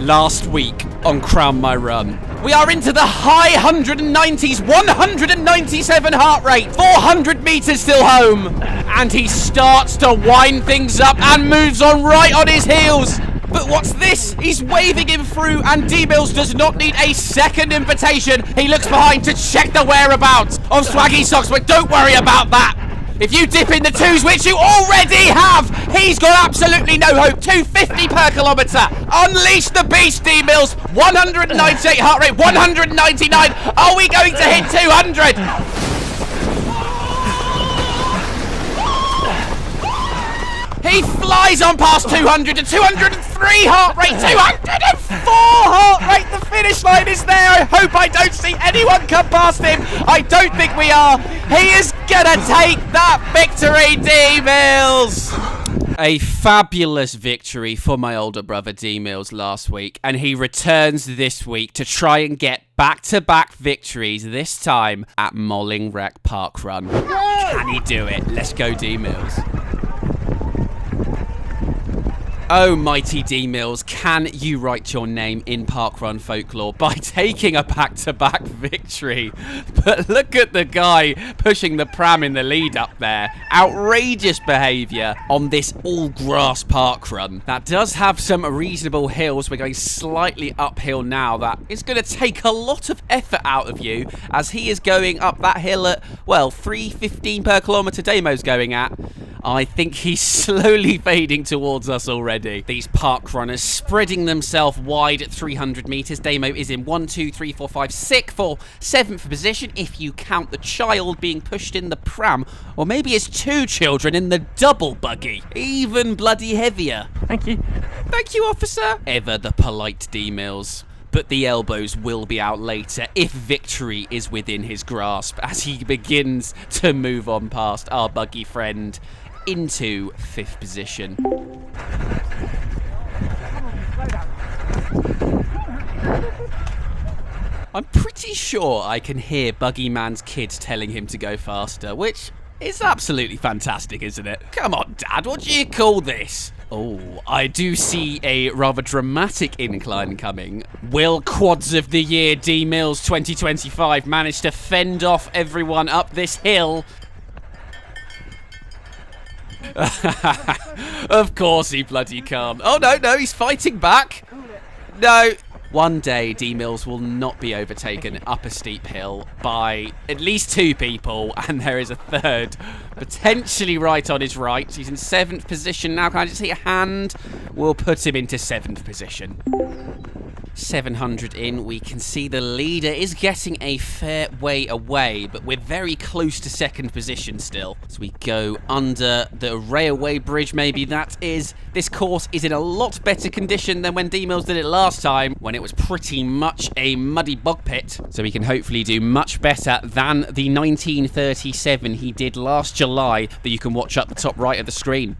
last week on Crown My Run. We are into the high 190s, 197 heart rate, 400 meters still home. And he starts to wind things up and moves on right on his heels. But what's this? He's waving him through, and D-Mills does not need a second invitation. He looks behind to check the whereabouts of Swaggy Socks, but don't worry about that. If you dip in the twos, which you already have, he's got absolutely no hope. 250 per kilometre. Unleash the beast, D-Mills. 198 heart rate, 199. Are we going to hit 200? He flies on past 200 to 203 heart rate, 204 heart rate. The finish line is there. I hope I don't see anyone come past him. I don't think we are. He is gonna take that victory, D-Mills. A fabulous victory for my older brother D-Mills last week, and he returns this week to try and get back-to-back victories, this time at Malling Rec Parkrun. Can he do it? Let's go, D-Mills. Oh, mighty D-Mills, can you write your name in Parkrun folklore by taking a back-to-back victory? But look at the guy pushing the pram in the lead up there. Outrageous behaviour on this all-grass parkrun. That does have some reasonable hills. We're going slightly uphill now. That is going to take a lot of effort out of you, as he is going up that hill at, well, 3:15 per kilometre Damo's going at. I think he's slowly fading towards us already. These park runners spreading themselves wide at 300 meters. Damo is in 1, 2, 3, 4, 5, 6 for 7th position, if you count the child being pushed in the pram. Or maybe it's 2 children in the double buggy. Even bloody heavier. Thank you. Thank you, officer. Ever the polite D-Mills. But the elbows will be out later if victory is within his grasp, as he begins to move on past our buggy friend into 5th position. I'm pretty sure I can hear Buggy Man's kids telling him to go faster, which is absolutely fantastic, isn't it? Come on, Dad, what do you call this? Oh, I do see a rather dramatic incline coming. Will Quads of the Year D-Mills 2025 manage to fend off everyone up this hill? Of course he bloody can't. Oh, no, he's fighting back. No. One day, D-Mills will not be overtaken up a steep hill by at least 2 people, and there is a third, potentially right on his right. He's in 7th position now. Can I just see a hand? We'll put him into 7th position. 700 in, we can see the leader is getting a fair way away, but we're very close to 2nd position still. So we go under the railway bridge, maybe that is. This course is in a lot better condition than when D-Mills did it last time, when it was pretty much a muddy bog pit. So we can hopefully do much better than the 1937 he did last July that you can watch up the top right of the screen.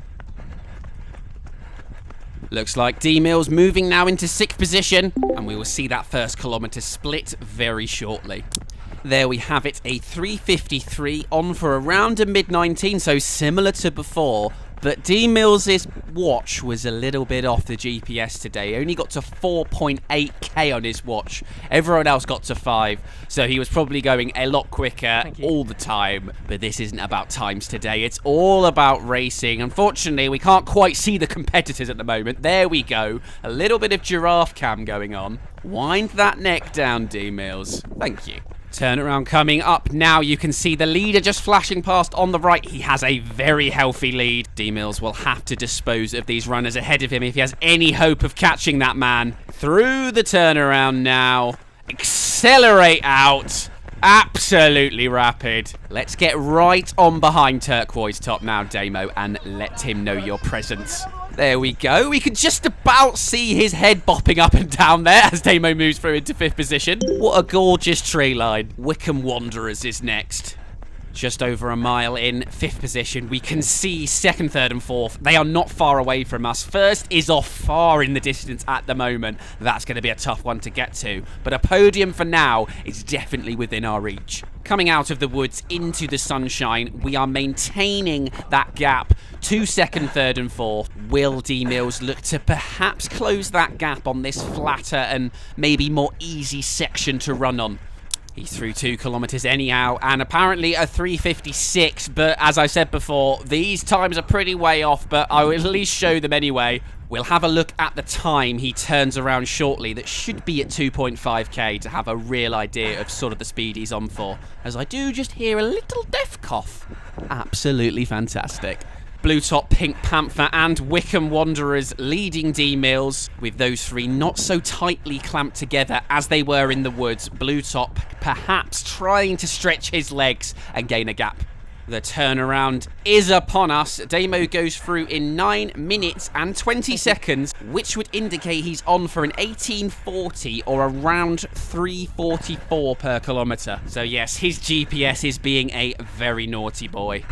Looks like D-Mills moving now into 6th position, and we will see that first kilometre split very shortly. There we have it, a 3:53 on for around a mid-19, so similar to before. But D-Mills' watch was a little bit off the GPS today. He only got to 4.8k on his watch. Everyone else got to 5, so he was probably going a lot quicker all the time. But this isn't about times today. It's all about racing. Unfortunately, we can't quite see the competitors at the moment. There we go. A little bit of giraffe cam going on. Wind that neck down, D-Mills. Thank you. Turnaround coming up now. You can see the leader just flashing past on the right. He has a very healthy lead. D-Mills will have to dispose of these runners ahead of him if he has any hope of catching that man. Through the turnaround now. Accelerate out. Absolutely rapid. Let's get right on behind Turquoise Top now, Damo, and let him know your presence. There we go. We can just about see his head bopping up and down there as Damo moves through into 5th position. What a gorgeous tree line. Wickham Wanderers is next. Just over a mile in, 5th position. We can see 2nd, 3rd and 4th. They are not far away from us. 1st is off far in the distance at the moment. That's going to be a tough one to get to. But a podium for now is definitely within our reach. Coming out of the woods into the sunshine, we are maintaining that gap to 2nd, 3rd and 4th. Will D Mills look to perhaps close that gap on this flatter and maybe more easy section to run on? He's through 2 kilometers anyhow, and apparently a 3:56, but as I said before, these times are pretty way off, but I will at least show them anyway. We'll have a look at the time he turns around shortly. That should be at 2.5k to have a real idea of sort of the speed he's on for, as I do just hear a little death cough. Absolutely fantastic. Blue Top, Pink Panther and Wickham Wanderers leading D Mills, with those 3 not so tightly clamped together as they were in the woods. Blue Top perhaps trying to stretch his legs and gain a gap. The turnaround is upon us. Damo goes through in 9 minutes and 20 seconds, which would indicate he's on for an 18:40 or around 3:44 per kilometre. So yes, his GPS is being a very naughty boy.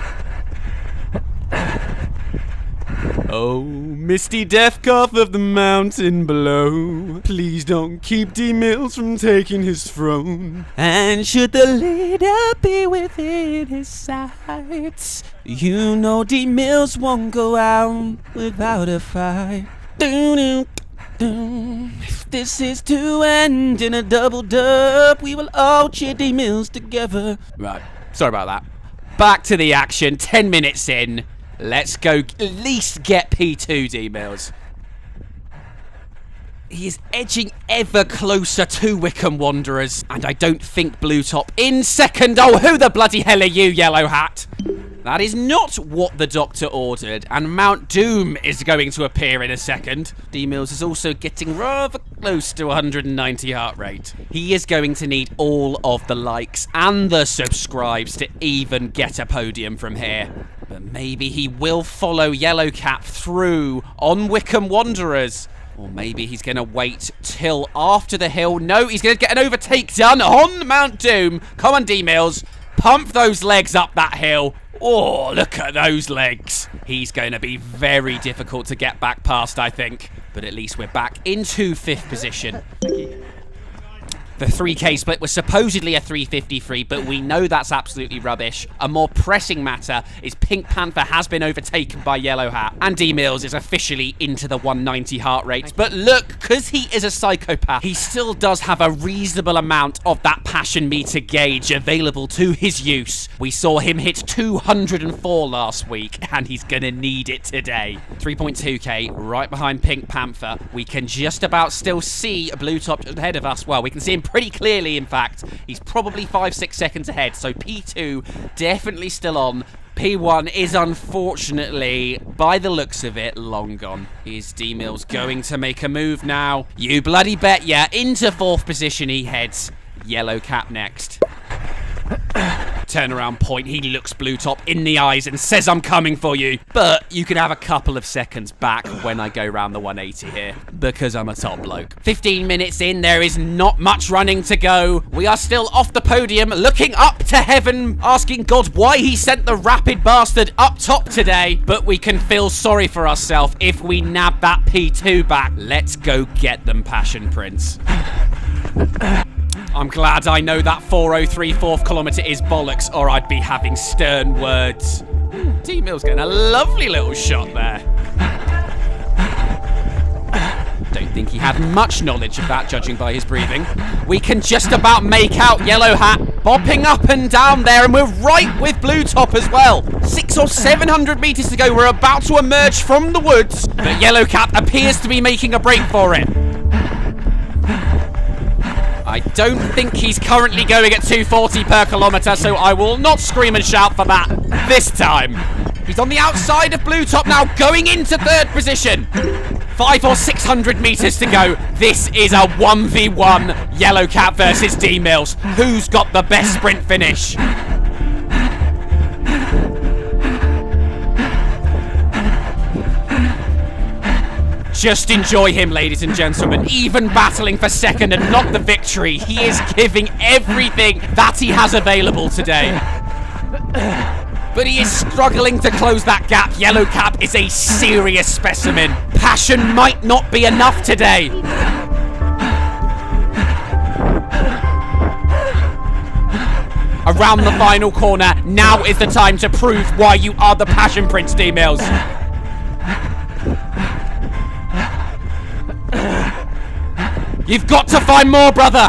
Oh, misty death cough of the mountain below, please don't keep D Mills from taking his throne. And should the leader be within his sights, you know D Mills won't go out without a fight. If this is to end in a double dub, we will all cheer D Mills together. Right, sorry about that. Back to the action, 10 minutes in. Let's go at least get P2, D Mills. He is edging ever closer to Wickham Wanderers, and I don't think Blue Top in 2nd. Oh, who the bloody hell are you, Yellow Hat? That is not what the doctor ordered, and Mount Doom is going to appear in a second. D Mills is also getting rather close to 190 heart rate. He is going to need all of the likes and the subscribes to even get a podium from here. But maybe he will follow Yellow Cap through on Wickham Wanderers. Or maybe he's going to wait till after the hill. No, he's going to get an overtake done on Mount Doom. Come on, D Mills. Pump those legs up that hill. Oh, look at those legs. He's going to be very difficult to get back past, I think. But at least we're back into 5th position. The 3k split was supposedly a 3:53, but we know that's absolutely rubbish. A more pressing matter is Pink Panther has been overtaken by Yellow Hat, and D Mills is officially into the 190 heart rate. But look, because he is a psychopath, he still does have a reasonable amount of that passion meter gauge available to his use. We saw him hit 204 last week, and he's gonna need it today. 3.2k right behind Pink Panther. We can just about still see Blue Top ahead of us. Well, we can see him pretty clearly, in fact. He's probably 5-6 seconds ahead, so P2 definitely still on. P1 is unfortunately, by the looks of it, long gone. Is D Mills going to make a move now? You bloody bet ya. Into 4th position he heads. Yellow Cap next. Turnaround point, he looks Blue Top in the eyes and says, I'm coming for you. But you can have a couple of seconds back when I go round the 180 here, because I'm a top bloke. 15 minutes in, there is not much running to go. We are still off the podium, looking up to heaven, asking God why he sent the rapid bastard up top today. But we can feel sorry for ourselves if we nab that P2 back. Let's go get them, Passion Prince. I'm glad I know that 4:03 4th kilometre is bollocks, or I'd be having stern words. D Mills getting a lovely little shot there. Don't think he had much knowledge of that, judging by his breathing. We can just about make out Yellow Hat bopping up and down there, and we're right with Blue Top as well. 600 or 700 metres to go. We're about to emerge from the woods, but Yellow Cap appears to be making a break for it. I don't think he's currently going at 240 per kilometre, so I will not scream and shout for that this time. He's on the outside of Blue Top now, going into 3rd position. 500 or 600 metres to go. This is a 1v1 Yellow Cap versus D Mills. Who's got the best sprint finish? Just enjoy him, ladies and gentlemen. Even battling for 2nd and not the victory, he is giving everything that he has available today. But he is struggling to close that gap. Yellow Cap is a serious specimen. Passion might not be enough today. Around the final corner, now is the time to prove why you are the Passion Prince, D-Mills. You've got to find more, brother.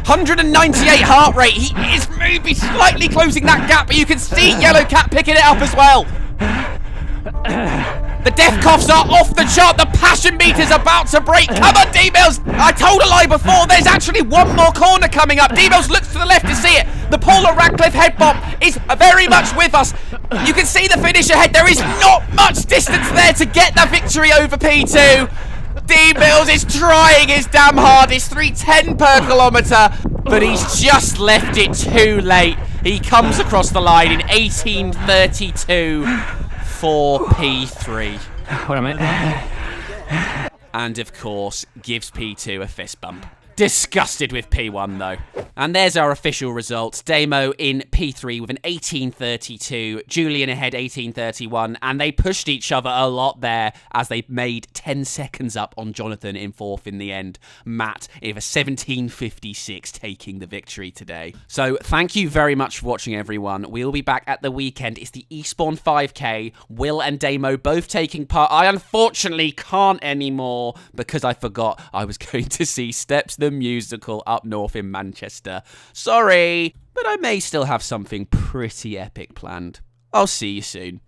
198 heart rate. He is maybe slightly closing that gap, but you can see Yellow Cap picking it up as well. The death coughs are off the chart. The passion meter's about to break. Come on, D-Mills. I told a lie before. There's actually one more corner coming up. D-Mills looks to the left to see it. The Paula Radcliffe head bump is very much with us. You can see the finish ahead. There is not much distance there to get the victory over P2. D-Mills is trying his damn hardest. 3:10 per kilometre. But he's just left it too late. He comes across the line in 18:32. For P3. What am I? And of course, gives P2 a fist bump. Disgusted with P1 though. And there's our official results. Damo in P3 with an 18:32. Julian ahead 18:31. And they pushed each other a lot there as they made 10 seconds up on Jonathan in fourth in the end. Matt with a 17:56 taking the victory today. So thank you very much for watching, everyone. We'll be back at the weekend. It's the Eastbourne 5K. Will and Damo both taking part. I unfortunately can't anymore because I forgot I was going to see Steps the Musical up north in Manchester. Sorry, but I may still have something pretty epic planned. I'll see you soon.